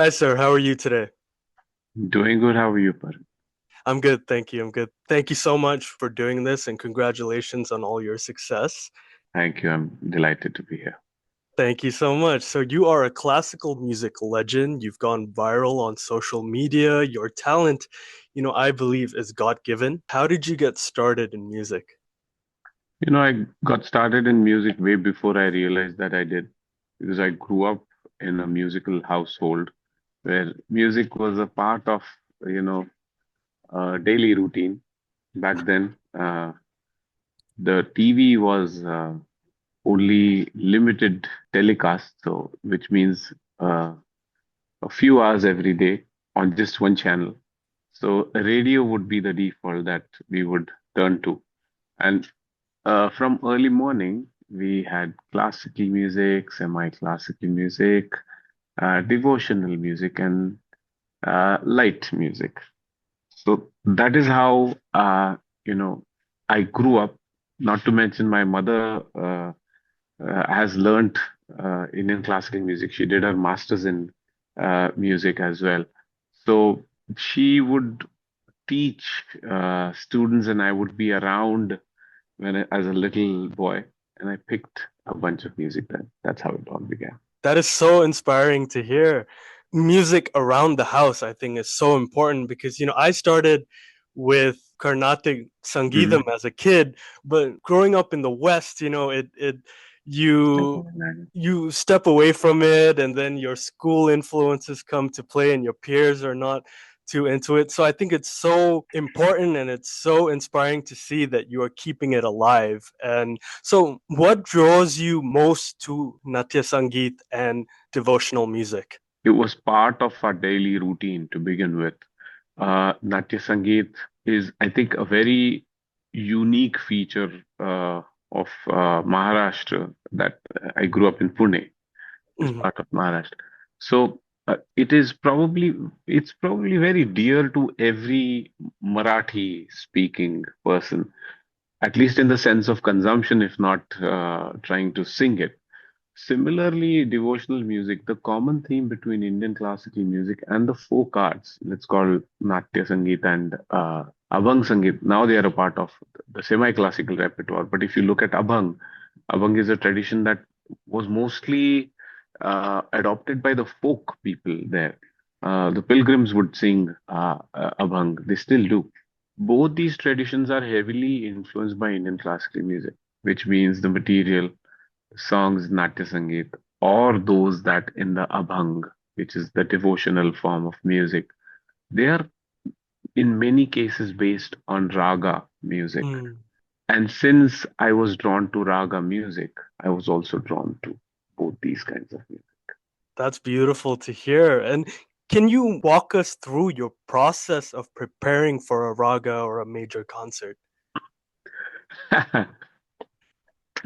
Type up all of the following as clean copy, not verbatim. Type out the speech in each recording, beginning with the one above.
Hi, sir. How are you today? Doing good. How are you, Par? I'm good, thank you. I'm good. Thank you so much for doing this and congratulations on all your success. Thank you. I'm delighted to be here. Thank you so much. So, you are a classical music legend. You've gone viral on social media. Your talent, I believe is God-given. How did you get started in music? I got started in music way before I realized that I did, because I grew up in a musical household where music was a part of, you know, daily routine. Back then, the TV was only limited telecast, so which means a few hours every day on just one channel. So radio would be the default that we would turn to. And from early morning, we had classical music, semi-classical music, devotional music, and light music. So that is how you know I grew up. Not to mention my mother has learned Indian classical music. She did her master's in music as well. So she would teach students, and I would be around as a little boy, and I picked a bunch of music then. That's how it all began. That is so inspiring to hear. Music around the house, I think, is so important because, I started with Carnatic Sangeetam Hmm. as a kid, but growing up in the West, you you step away from it and then your school influences come to play and your peers are not too into it. So I think it's so important and it's so inspiring to see that you are keeping it alive. And so, what draws you most to Natya Sangeet and devotional music? It was part of our daily routine to begin with. Natya Sangeet is, I think, a very unique feature of Maharashtra that I grew up in Pune, is Mhm. part of Maharashtra. So it's probably very dear to every Marathi speaking person, at least in the sense of consumption, if not trying to sing it. Similarly, devotional music, the common theme between Indian classical music and the folk arts, let's call Natya Sangeet and Abhang Sangeet, now they are a part of the semi-classical repertoire. But if you look at Abhang, Abhang is a tradition that was mostly adopted by the folk people there. The pilgrims would sing Abhang, they still do. Both these traditions are heavily influenced by Indian classical music, which means the material songs Natya Sangeet, or those that in the Abhang, which is the devotional form of music, they are in many cases based on raga music. Mm. And since I was drawn to raga music, I was also drawn to both these kinds of That's beautiful to hear. And can you walk us through your process of preparing for a raga or a major concert? music.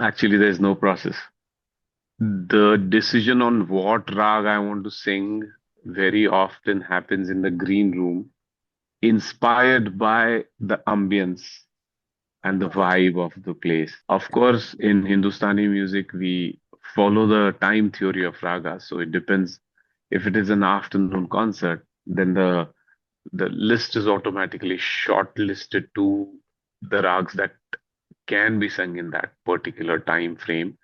Actually, there's no process. The decision on what rag I want to sing very often happens in the green room, inspired by the ambience and the vibe of the place. Of course, in Hindustani music, we follow the time theory of raga. So it depends. If it is an afternoon concert, then the list is automatically shortlisted to the rags that can be sung in that particular time frame.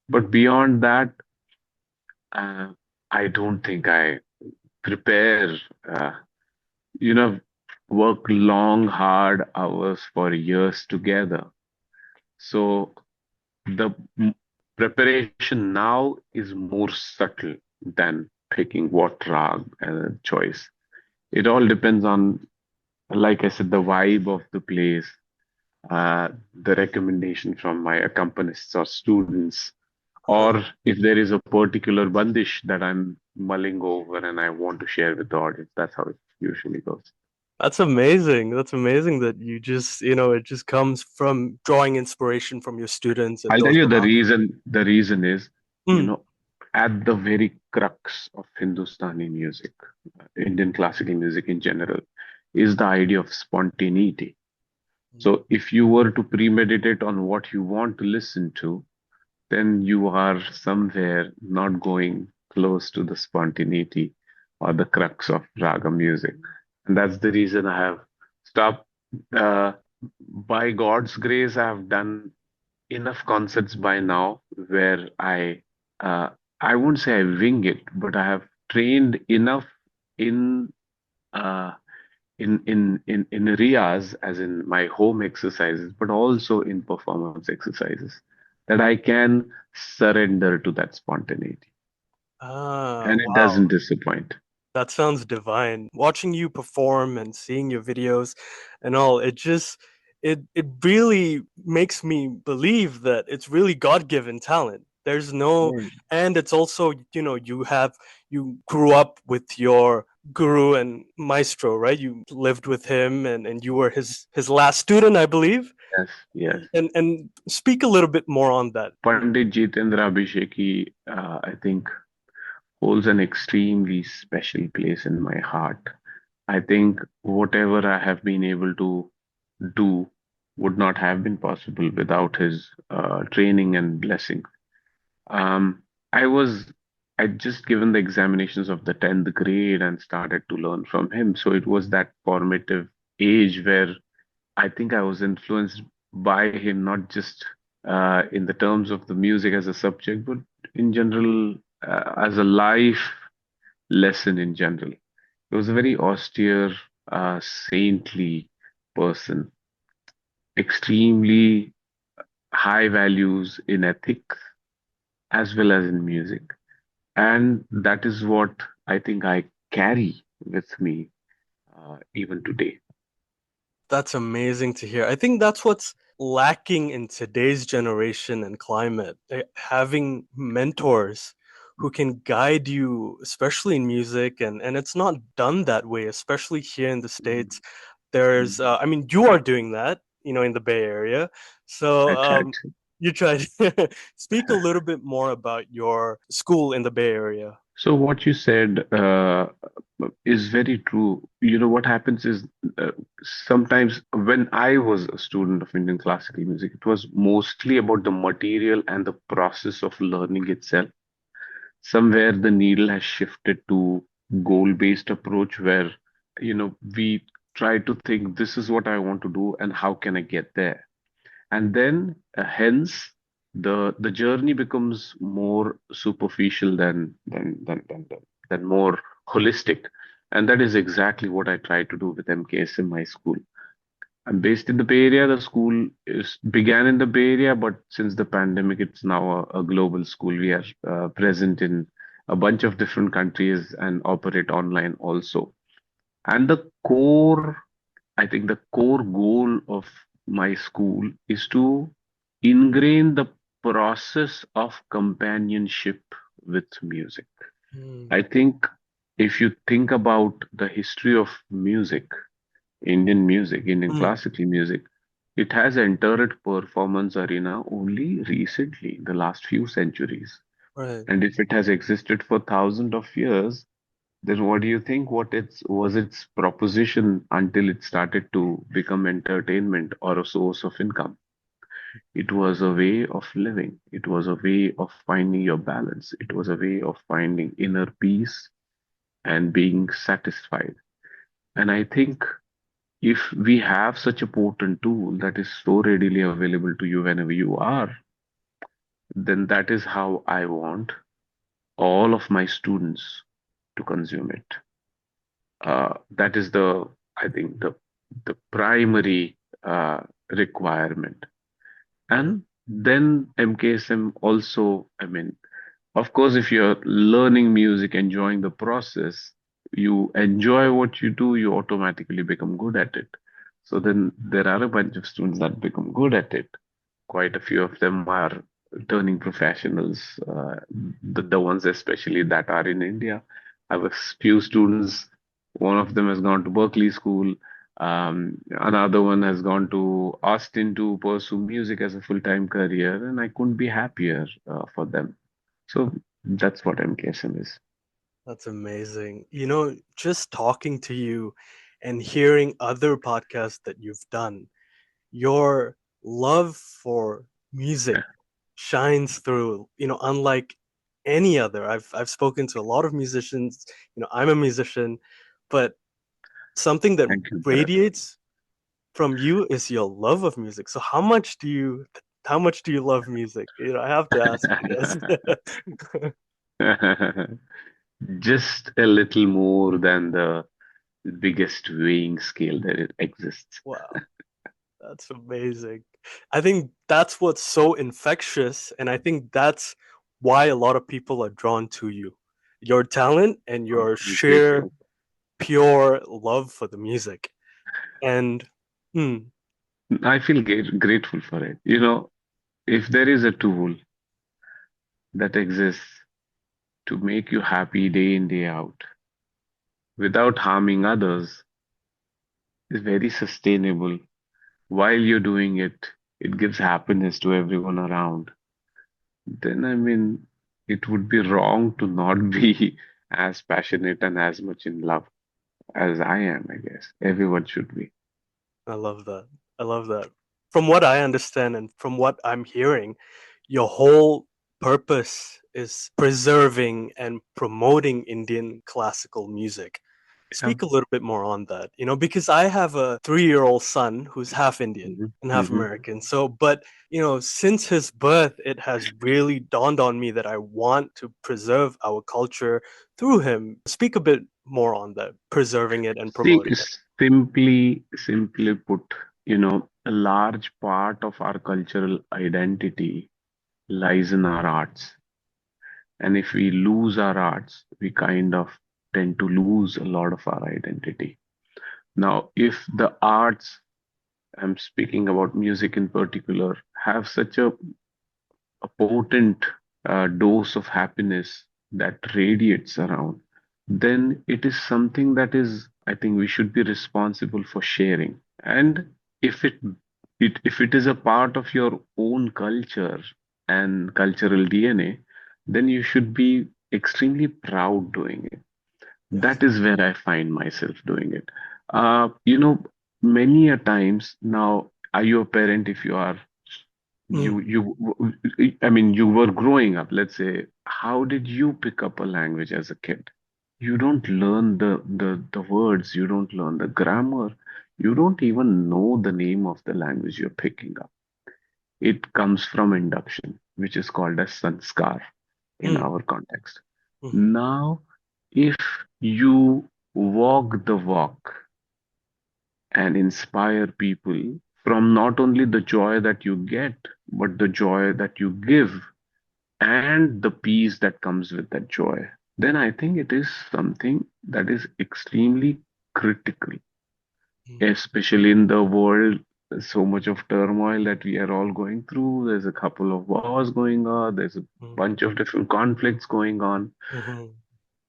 But beyond that, uh, I don't think I prepare, uh, you know, work long, hard hours for years together. So the preparation now is more subtle than picking what rag as a choice. It all depends on, like I said, the vibe of the place, the recommendation from my accompanists or students, or if there is a particular bandish that I'm mulling over and I want to share with the audience. That's how it usually goes. That's amazing. That's amazing that it just comes from drawing inspiration from your students and I'll tell those you the around you. reason. The reason is, you Mm. know, at the very crux of Hindustani music, Indian classical music in general, is the idea of spontaneity. So if you were to premeditate on what you want to listen to, then you are somewhere not going close to the spontaneity. or the crux of raga music. And that's the reason I have stopped. Uh, by God's grace, I have done enough concerts by now where uh, I won't say I wing it, but I have trained enough in uh, in riyas, as in my home exercises, but also in performance exercises, that I can surrender to that spontaneity, Ah, and it wow. doesn't disappoint. That sounds divine. Watching you perform and seeing your videos and all, it really makes me believe that it's really God-given talent. There's no, Yeah. and it's also, you grew up with your guru and maestro, right? You lived with him and you were his last student, I believe. Yes, yes. And speak a little bit more on that. Pandit Jitendra Abhisheki, I think, holds an extremely special place in my heart. I think whatever I have been able to do would not have been possible without his training and blessing. Um, I was I'd just given the examinations of the 10th grade and started to learn from him. So it was that formative age where I think I was influenced by him, not just in the terms of the music as a subject, but in general, as a life lesson in general. He was a very austere, saintly person, extremely high values in ethics as well as in music. And that is what I think I carry with me even today. That's amazing to hear. I think that's what's lacking in today's generation and climate. Having mentors who can guide you, especially in music, and it's not done that way, especially here in the Mm, States. There's, mm. I mean, you are doing that, in the Bay Area. So, I tried to. you try to speak a little bit more about your school in the Bay Area. So what you said is very true. You know what happens is sometimes when I was a student of Indian classical music, it was mostly about the material and the process of learning itself. Somewhere the needle has shifted to goal-based approach where, we try to think this is what I want to do and how can I get there. And then hence the journey becomes more superficial than more holistic. And that is exactly what I try to do with MKS in my school. I'm based in the Bay Area. The school is began in the Bay Area, but since the pandemic, it's now a global school. We are present in a bunch of different countries and operate online also. And I think the core goal of my school is to ingrain the process of companionship with music. Mm, I think if you think about the history of music, Indian mm, classical music, it has entered performance arena only recently, the last few centuries. right. And if it has existed for thousands of years, then what do you think was its proposition until it started to become entertainment or a source of income? It was a way of living. It was a way of finding your balance. It was a way of finding inner peace and being satisfied. And I think if we have such a potent tool that is so readily available to you whenever you are, then that is how I want all of my students to consume it. That is I think, the primary requirement. Right. And then MKSM also, I mean, of course, if you're learning music, enjoying the process, you enjoy what you do, you automatically become good at it. So then there are a bunch of students that become good at it. Quite a few of them are turning professionals, the ones especially that are in India. I have a few students, one of them has gone to Berkeley School, another one has gone to Austin to pursue music as a full-time career, and I couldn't be happier for them. So that's what MKSM is. That's amazing. Just talking to you and hearing other podcasts that you've done, your love for music shines through, unlike any other. I've spoken to a lot of musicians. I'm a musician, but something that Thank you for it. radiates from you is your love of music. So how much do you love music? I have to ask you this. Just a little more than the biggest weighing scale that it exists. Wow, that's amazing. I think that's what's so infectious, and I think that's why a lot of people are drawn to you. Your talent and your I'm sheer grateful. pure love for the music. And mm, I feel grateful for it. If there is a tool that exists to make you happy day in, day out, without harming others, is very sustainable. While you're doing it, it gives happiness to everyone around. Then, I mean, it would be wrong to not be as passionate and as much in love as I am, I guess. Everyone should be. I love that. I love that. From what I understand and from what I'm hearing, your whole purpose is preserving and promoting Indian classical music. Yeah. Speak a little bit more on that, because I have a 3-year-old son who's half Indian Hmm. and half Hmm. American. So, but, since his birth, it has really dawned on me that I want to preserve our culture through him. Speak a bit more on that, preserving it and See, promoting it. simply put, a large part of our cultural identity lies in our arts. And if we lose our arts, we kind of tend to lose a lot of our identity. Now, if the arts, I'm speaking about music in particular, have such a potent dose of happiness that radiates around, then it is something that is, I think we should be responsible for sharing. And if if it is a part of your own culture and cultural DNA, then you should be extremely proud doing it. Yes. That is where I find myself doing it. Many a times now, are you a parent? If you are, Mm, I mean, you were growing up, let's say, how did you pick up a language as a kid? You don't learn the words, you don't learn the grammar, you don't even know the name of the language you're picking up. It comes from induction, which is called as sanskar in mm, our context. mhm, Now, if you walk the walk and inspire people from not only the joy that you get, but the joy that you give and the peace that comes with that joy, then I think it is something that is extremely critical, mm, especially in the world. So much of turmoil that we are all going through. There's a couple of wars going on, there's a mm, bunch of different conflicts going on. mhm,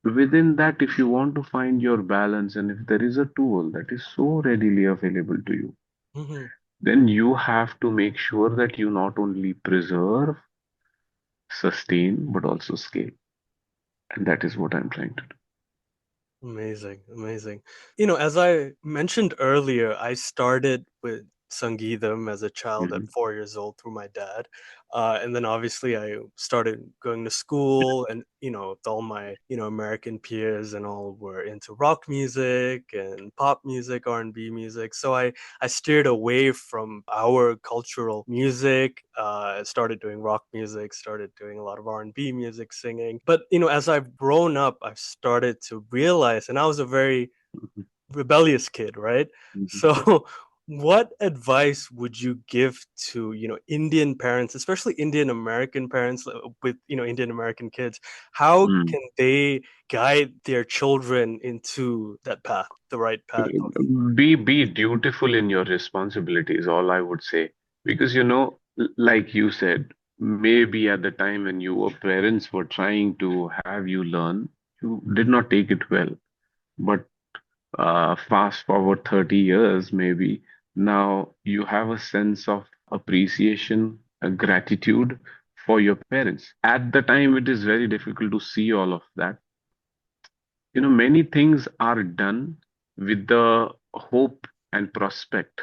Within that, if you want to find your balance, and if there is a tool that is so readily available to you, mhm. then you have to make sure that you not only preserve, sustain, but also scale. And that is what I'm trying to do. Amazing, amazing. As I mentioned earlier, I started with Sangeetam as a child at Mhm. 4 years old through my dad. And then obviously I started going to school and, all my, American peers and all were into rock music and pop music, R&B music. So I steered away from our cultural music, started doing rock music, started doing a lot of R&B music, singing. But, as I've grown up, I've started to realize, and I was a very Mhm. rebellious kid, right? Mhm. So, what advice would you give to, Indian parents, especially Indian American parents with, Indian American kids? How Mm. can they guide their children into that path, the right path of Be dutiful in your responsibilities, all I would say. Because like you said, maybe at the time when your parents were trying to have you learn, you did not take it well. But fast forward 30 years, maybe now you have a sense of appreciation, a gratitude for your parents. At the time, it is very difficult to see all of that. Many things are done with the hope and prospect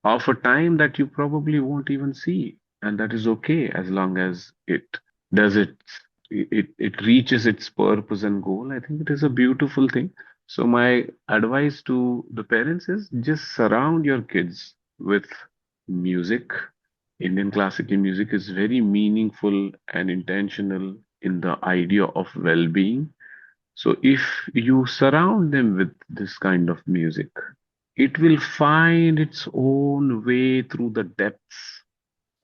of a time that you probably won't even see. And that is okay as long as it does its, it reaches its purpose and goal, I think it is a beautiful thing. So my advice to the parents is just surround your kids with music. Indian classical music is very meaningful and intentional in the idea of well-being. So if you surround them with this kind of music, it will find its own way through the depths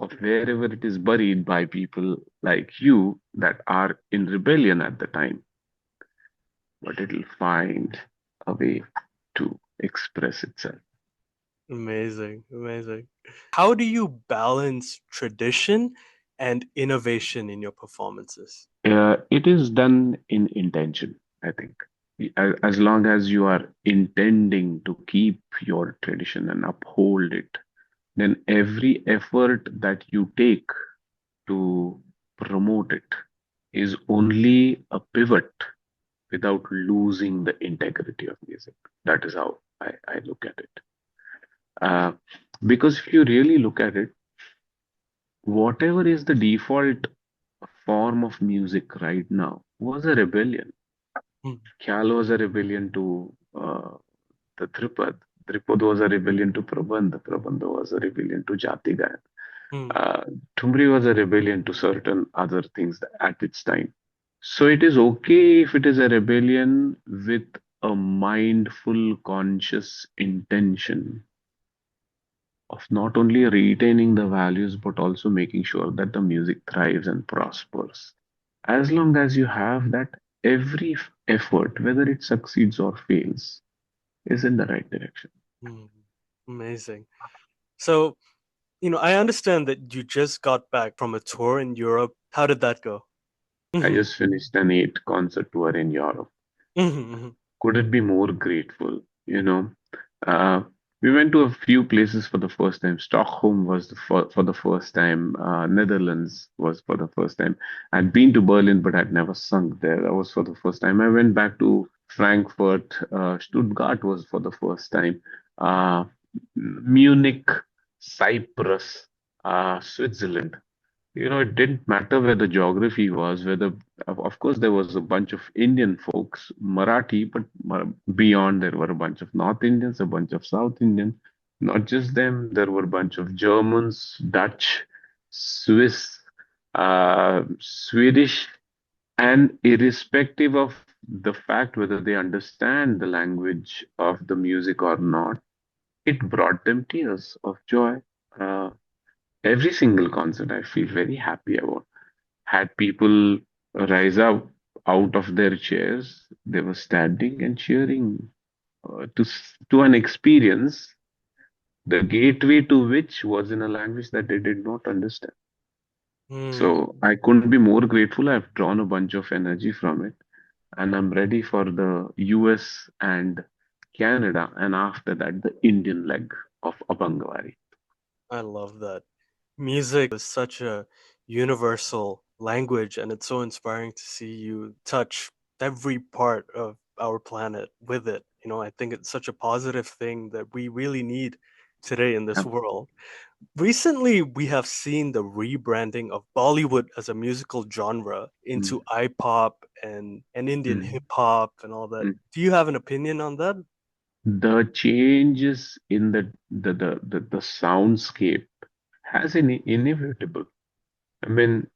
of wherever it is buried by people like you that are in rebellion at the time, but it'll find a way to express itself. Amazing, amazing. How do you balance tradition and innovation in your performances? It is done in intention, I think. As long as you are intending to keep your tradition and uphold it, then every effort that you take to promote it is only a pivot without losing the integrity of music. That is how I look at it. Uh, because if you really look at it, whatever is the default form of music right now was a rebellion. Hmm, Khyal was a rebellion to the Dripad. Dripad was a rebellion to Prabandh. Prabandh was a rebellion to Jati Gayan. hmm, Uh, Thumri was a rebellion to certain other things at its time. So it is okay if it is a rebellion with a mindful, conscious intention of not only retaining the values but also making sure that the music thrives and prospers. As long as you have that, every effort, whether it succeeds or fails, is in the right direction. hmm. Amazing. So, I understand that you just got back from a tour in Europe. How did that go? I Mhm, just finished an 8 concert tour in Europe. mhm, mhm, Could it be more grateful? Uh, we went to a few places for the first time. Stockholm was for the first time. Netherlands was for the first time. I'd been to Berlin, but I'd never sung there. That was for the first time. I went back to Frankfurt. Stuttgart was for the first time. Munich, Cyprus, Switzerland. It didn't matter where the geography was, whether, of course, there was a bunch of Indian folks, Marathi, but beyond there were a bunch of North Indians, a bunch of South Indians. Not just them, there were a bunch of Germans, Dutch, Swiss, Swedish, and irrespective of the fact whether they understand the language of the music or not, it brought them tears of joy. Uh, every single concert I feel very happy about. Had people rise up out of their chairs, they were standing and cheering to an experience, the gateway to which was in a language that they did not understand. hmm. So I couldn't be more grateful. I've drawn a bunch of energy from it, and I'm ready for the US and Canada, and after that, the Indian leg of Abangawari. I love that. Music is such a universal language, and it's so inspiring to see you touch every part of our planet with it. I think it's such a positive thing that we really need today in this world. Recently, we have seen the rebranding of Bollywood as a musical genre into Mm, I-pop and Indian mm, hip hop and all that. mm. Do you have an opinion on that? The changes in the soundscape has an inevitable. I mean,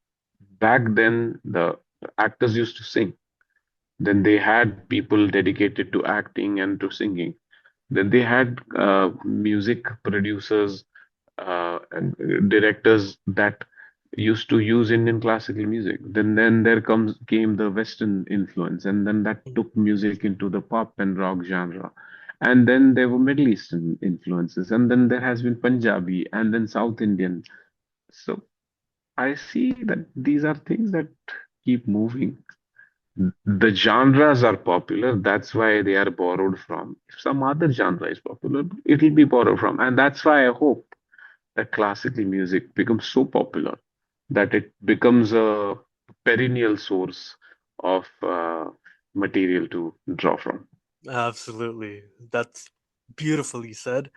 back then the actors used to sing. Then they had people dedicated to acting and to singing. Then they had music producers and directors that used to use Indian classical music. Then there comes came the Western influence, and then that took music into the pop and rock genre. And then there were Middle Eastern influences, and then there has been Punjabi, and then South Indian. So I see that these are things that keep moving. The genres are popular, that's why they are borrowed from. If some other genre is popular, it'll be borrowed from. And that's why I hope that classical music becomes so popular that it becomes a perennial source of material to draw from. Absolutely. That's beautifully said.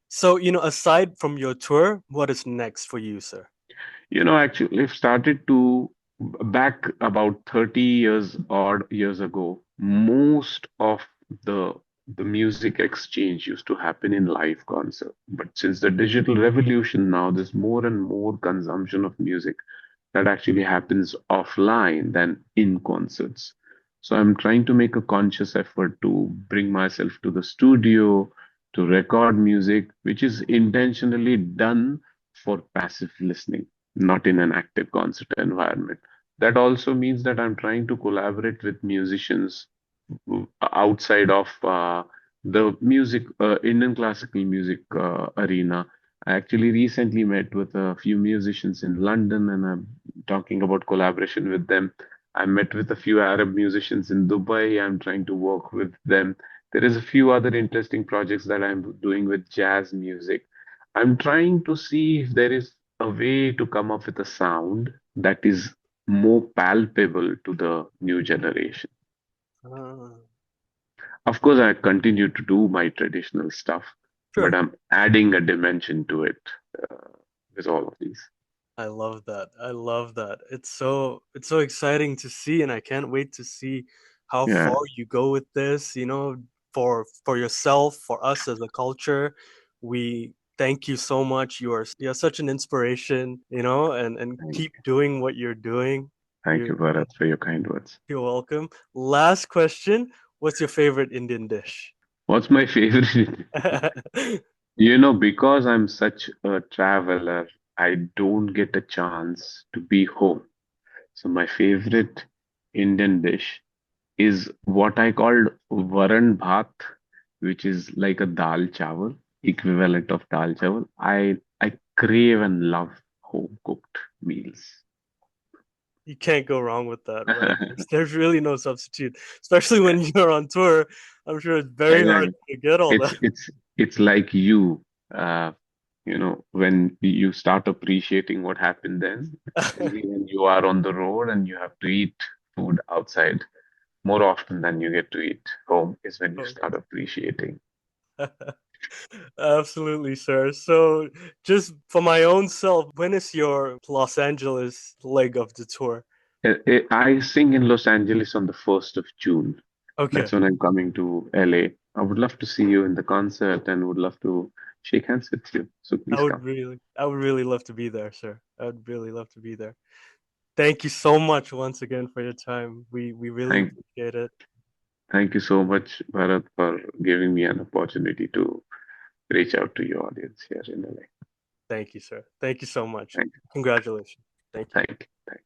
So, aside from your tour, what is next for you, sir? Actually, I've started to back about 30 years odd years ago, most of the the music exchange used to happen in live concert. But since the digital revolution now, there's more and more consumption of music that actually happens offline than in concerts. So I'm trying to make a conscious effort to bring myself to the studio to record music, which is intentionally done for passive listening, not in an active concert environment. That also means that I'm trying to collaborate with musicians outside of the music, Indian classical music arena. I actually recently met with a few musicians in London, and I'm talking about collaboration with them. I met with a few Arab musicians in Dubai. I'm trying to work with them. There is a few other interesting projects that I'm doing with jazz music. I'm trying to see if there is a way to come up with a sound that is more palpable to the new generation. Ah, Of course, I continue to do my traditional stuff, but sure. I'm adding a dimension to it with all of these. I love that. I love that. It's so exciting to see, and I can't wait to see how Yeah, far you go with this, for yourself, for us as a culture. We thank you so much. You're such an inspiration, and thank, keep doing what you're doing. thank You you, Bharat, for your kind words. you're welcome. Last question. What's your favorite Indian dish? What's my favorite? Because I'm such a traveler, I don't get a chance to be home. So my favorite Indian dish is what I called varan bhat, which is like a dal chawal, equivalent of dal chawal. I crave and love home cooked meals. You can't go wrong with that, right? There's really no substitute, especially when you're on tour. I'm sure it's very hard Exactly. to get all It's that. it's it's like uh, when you start appreciating what happened then. It's only when you are on the road and you have to eat food outside more often than you get to eat home is when you Oh. start appreciating. Absolutely, sir. So, just for my own self, when is your Los Angeles leg of the tour? I sing in Los Angeles on the 1st of June. Okay, That's when I'm coming to LA. I would love to see you in the concert and would love to shake hands with you. So please come. I would really love to be there, sir. I would really love to be there. Thank you so much once again for your time. We really Thank, appreciate it. thank you so much, Bharat, for giving me an opportunity to reach out to your audience here in LA. Thank you, sir. Thank you so much. Thank, Congratulations. Thank you. thank, thank.